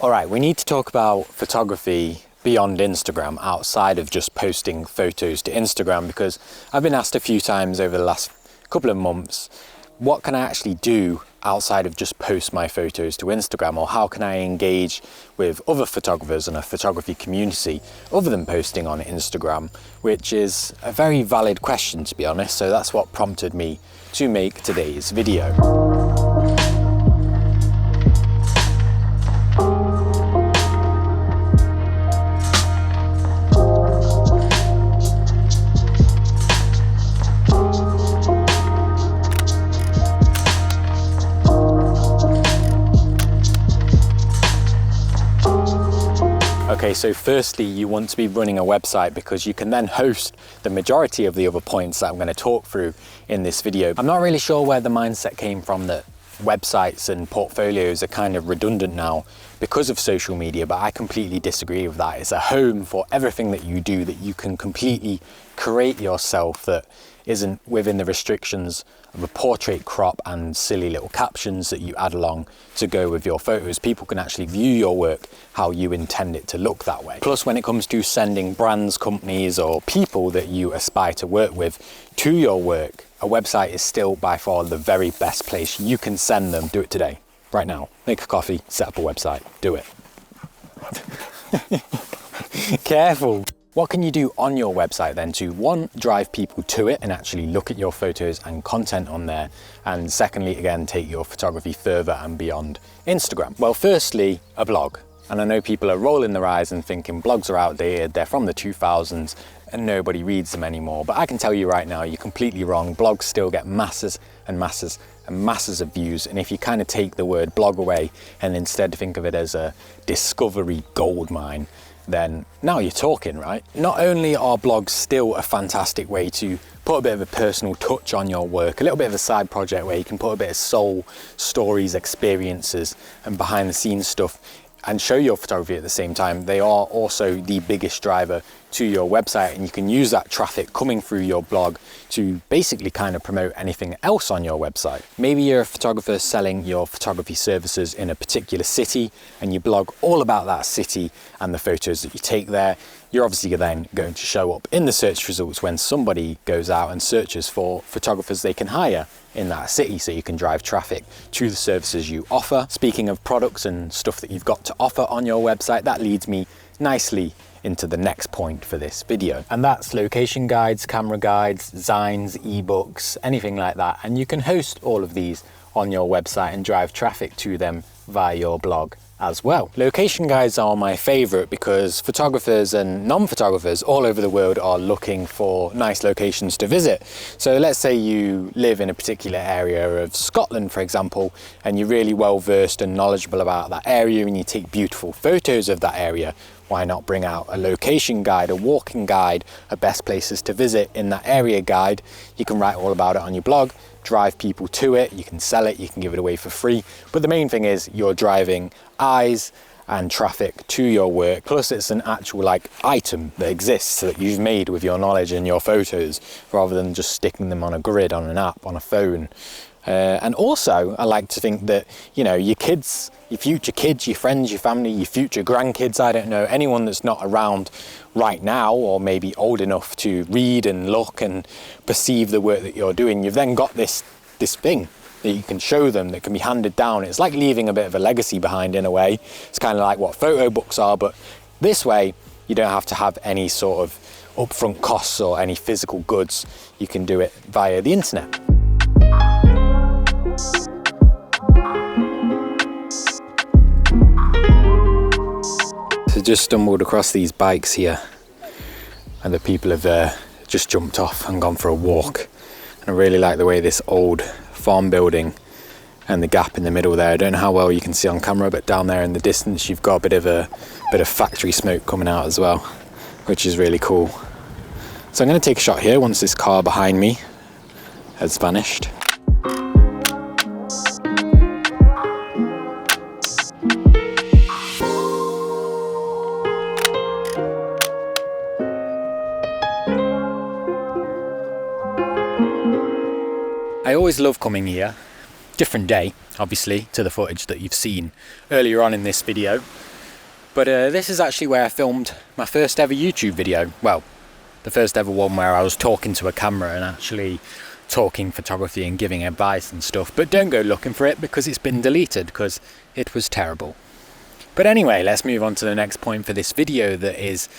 All right, we need to talk about photography beyond Instagram, outside of just posting photos to Instagram, because I've been asked a few times over the last couple of months, what can I actually do outside of just post my photos to Instagram, or how can I engage with other photographers and a photography community other than posting on Instagram, which is a very valid question, to be honest. So that's what prompted me to make today's video. Okay, so firstly, you want to be running a website because you can then host the majority of the other points that I'm going to talk through in this video. I'm not really sure where the mindset came from that websites and portfolios are kind of redundant now because of social media, but I completely disagree with that. It's a home for everything that you do, that you can completely create yourself, that isn't within the restrictions of a portrait crop and silly little captions that you add along to go with your photos. People can actually view your work how you intend it to look that way. Plus, when it comes to sending brands, companies, or people that you aspire to work with to your work, a website is still by far the very best place you can send them. Do it today, right now. Make a coffee, set up a website, do it. Careful. What can you do on your website then to, one, drive people to it and actually look at your photos and content on there, and secondly, again, take your photography further and beyond Instagram? Well, firstly, a blog. And I know people are rolling their eyes and thinking blogs are outdated, they're from the 2000s and nobody reads them anymore. But I can tell you right now, you're completely wrong. Blogs still get masses and masses and masses of views. And if you kind of take the word blog away and instead think of it as a discovery gold mine, then now you're talking, right? Not only are blogs still a fantastic way to put a bit of a personal touch on your work, a little bit of a side project where you can put a bit of soul, stories, experiences, and behind the scenes stuff and show your photography at the same time, they are also the biggest driver to your website, and you can use that traffic coming through your blog to basically kind of promote anything else on your website. Maybe you're a photographer selling your photography services in a particular city and you blog all about that city and the photos that you take there. You're obviously then going to show up in the search results when somebody goes out and searches for photographers they can hire in that city, so you can drive traffic to the services you offer. Speaking of products and stuff that you've got to offer on your website, that leads me nicely into the next point for this video, and that's location guides, camera guides, designs, ebooks, anything like that. And you can host all of these on your website and drive traffic to them via your blog as well. Location guides are my favorite because photographers and non-photographers all over the world are looking for nice locations to visit. So let's say you live in a particular area of Scotland, for example, and you're really well versed and knowledgeable about that area and you take beautiful photos of that area. Why not bring out a location guide, a walking guide, a best places to visit in that area guide? You can write all about it on your blog, drive people to it, you can sell it, you can give it away for free. But the main thing is you're driving eyes and traffic to your work. Plus it's an actual item that exists that you've made with your knowledge and your photos, rather than just sticking them on a grid, on an app, on a phone. And also I like to think that, you know, your kids, your future kids, your friends, your family, your future grandkids, I don't know, anyone that's not around right now or maybe old enough to read and look and perceive the work that you're doing, you've then got this thing that you can show them that can be handed down. It's like leaving a bit of a legacy behind in a way. It's kind of like what photo books are, but this way you don't have to have any sort of upfront costs or any physical goods. You can do it via the internet. So just stumbled across these bikes here and the people have just jumped off and gone for a walk. And I really like the way this old farm building and the gap in the middle there, I don't know how well you can see on camera, but down there in the distance you've got a bit of factory smoke coming out as well, which is really cool. So I'm going to take a shot here once this car behind me has vanished. I always love coming here, different day obviously to the footage that you've seen earlier on in this video, But this is actually where I filmed my first ever YouTube video. Well, the first ever one where I was talking to a camera and actually talking photography and giving advice and stuff. But don't go looking for it because it's been deleted because it was terrible. But anyway, let's move on to the next point for this video, that is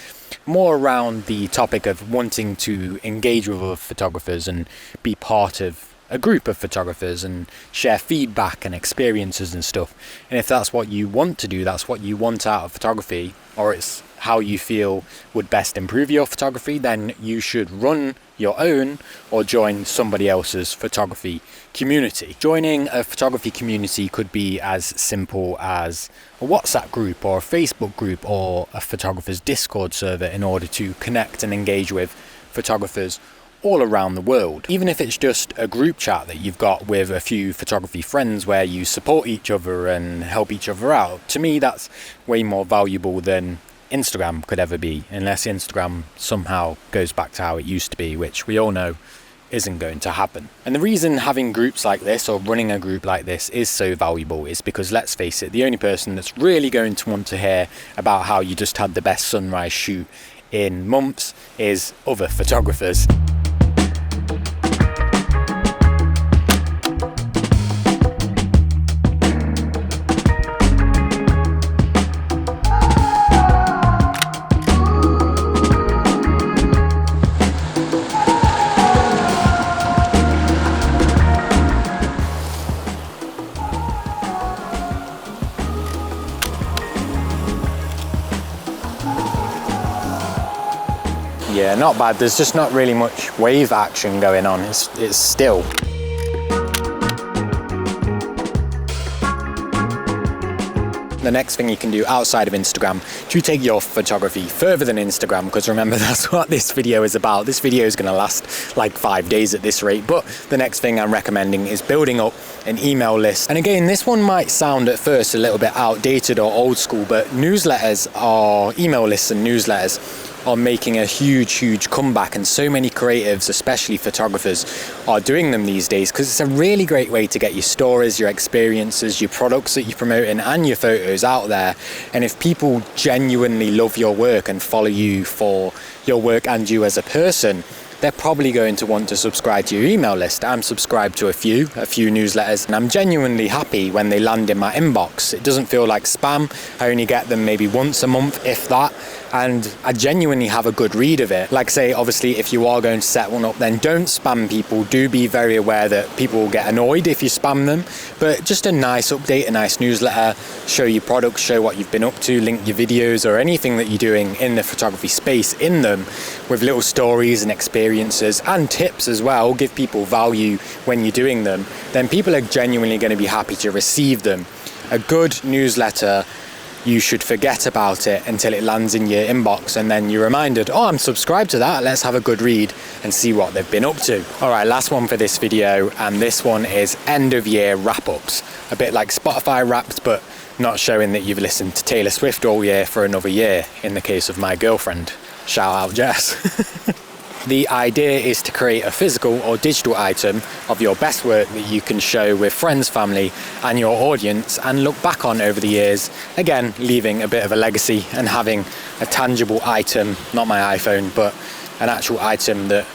more around the topic of wanting to engage with other photographers and be part of a group of photographers and share feedback and experiences and stuff. And if that's what you want to do, that's what you want out of photography, or it's how you feel would best improve your photography, then you should run your own or join somebody else's photography community. Joining a photography community could be as simple as a WhatsApp group or a Facebook group or a photographer's Discord server in order to connect and engage with photographers all around the world. Even if it's just a group chat that you've got with a few photography friends where you support each other and help each other out, to me that's way more valuable than Instagram could ever be, unless Instagram somehow goes back to how it used to be, which we all know isn't going to happen. And the reason having groups like this or running a group like this is so valuable is because, let's face it, the only person that's really going to want to hear about how you just had the best sunrise shoot in months is other photographers. Yeah, not bad. There's just not really much wave action going on. It's still. The next thing you can do outside of Instagram to take your photography further than Instagram, because remember, that's what this video is about. This video is going to last like 5 days at this rate, but the next thing I'm recommending is building up an email list. And again, this one might sound at first a little bit outdated or old school, but newsletters are, email lists and newsletters are making a huge comeback, and so many creatives, especially photographers, are doing them these days because it's a really great way to get your stories, your experiences, your products that you're promoting and your photos out there. And if people genuinely love your work and follow you for your work and you as a person, they're probably going to want to subscribe to your email list. I'm subscribed to a few newsletters, and I'm genuinely happy when they land in my inbox. It doesn't feel like spam. I only get them maybe once a month, if that, and I genuinely have a good read of it. Like I say, obviously, if you are going to set one up, then don't spam people. Do be very aware that people will get annoyed if you spam them, but just a nice update, a nice newsletter, show your products, show what you've been up to, link your videos or anything that you're doing in the photography space in them with little stories and experiences and tips as well. Give people value when you're doing them, then people are genuinely going to be happy to receive them. A good newsletter, you should forget about it until it lands in your inbox, and then you're reminded, oh, I'm subscribed to that, let's have a good read and see what they've been up to. All right, last one for this video, and this one is end of year wrap-ups. A bit like Spotify Wrapped, but not showing that you've listened to Taylor Swift all year for another year, in the case of my girlfriend. Shout out Jess. The idea is to create a physical or digital item of your best work that you can show with friends, family and your audience and look back on over the years, again leaving a bit of a legacy and having a tangible item, not my iPhone, but an actual item that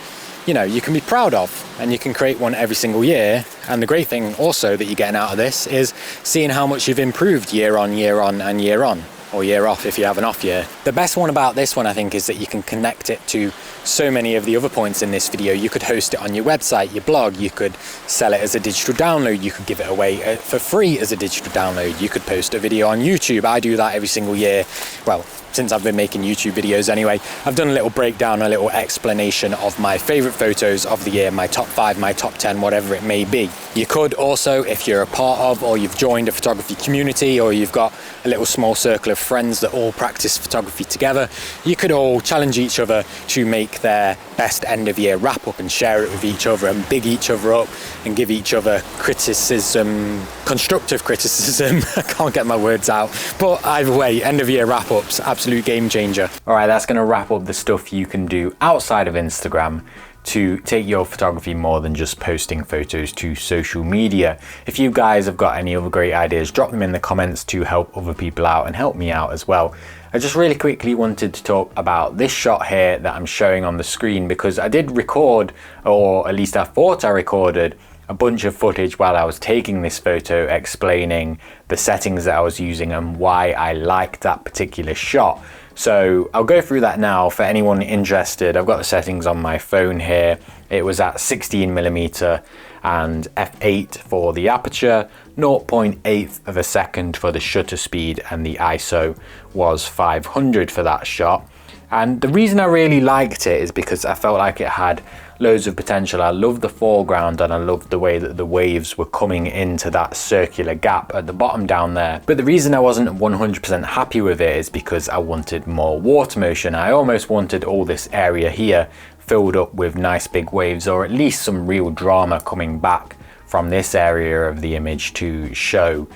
you can be proud of, and you can create one every single year. And the great thing also that you're getting out of this is seeing how much you've improved year on and year on, or year off if you have an off year. The best one about this one, I think, is that you can connect it to so many of the other points in this video. You could host it on your website, your blog, you could sell it as a digital download, you could give it away for free as a digital download, you could post a video on YouTube. I do that every single year. Well, since I've been making YouTube videos anyway, I've done a little breakdown, a little explanation of my favorite photos of the year, my top 5, my top 10, whatever it may be. You could also, if you're a part of or you've joined a photography community, or you've got a little small circle of friends that all practice photography together, you could all challenge each other to make their best end of year wrap up and share it with each other and big each other up and give each other criticism, constructive criticism. I can't get my words out, but either way, end of year wrap ups, absolute game changer. All right, that's going to wrap up the stuff you can do outside of Instagram to take your photography more than just posting photos to social media. If you guys have got any other great ideas, drop them in the comments to help other people out and help me out as well. I just really quickly wanted to talk about this shot here that I'm showing on the screen, because I did record, or at least I thought I recorded, a bunch of footage while I was taking this photo explaining the settings that I was using and why I liked that particular shot. So I'll go through that now for anyone interested. I've got the settings on my phone here. It was at 16mm and f8 for the aperture, 0.8 of a second for the shutter speed, and the ISO was 500 for that shot. And the reason I really liked it is because I felt like it had loads of potential. I loved the foreground and I loved the way that the waves were coming into that circular gap at the bottom down there. But the reason I wasn't 100% happy with it is because I wanted more water motion. I almost wanted all this area here filled up with nice big waves, or at least some real drama coming back from this area of the image to show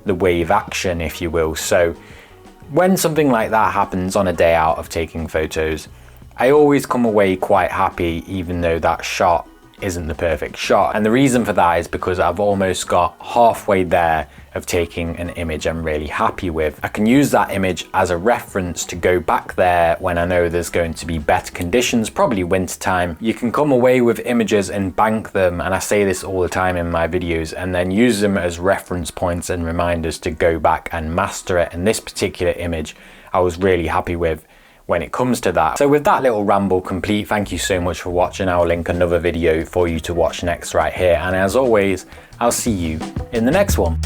the wave action, if you will. So when something like that happens on a day out of taking photos, I always come away quite happy, even though that shot isn't the perfect shot. And the reason for that is because I've almost got halfway there of taking an image I'm really happy with. I can use that image as a reference to go back there when I know there's going to be better conditions, probably winter time. You can come away with images and bank them, and I say this all the time in my videos, and then use them as reference points and reminders to go back and master it. And this particular image I was really happy with when it comes to that. So with that little ramble complete, thank you so much for watching. I'll link another video for you to watch next right here, and as always, I'll see you in the next one.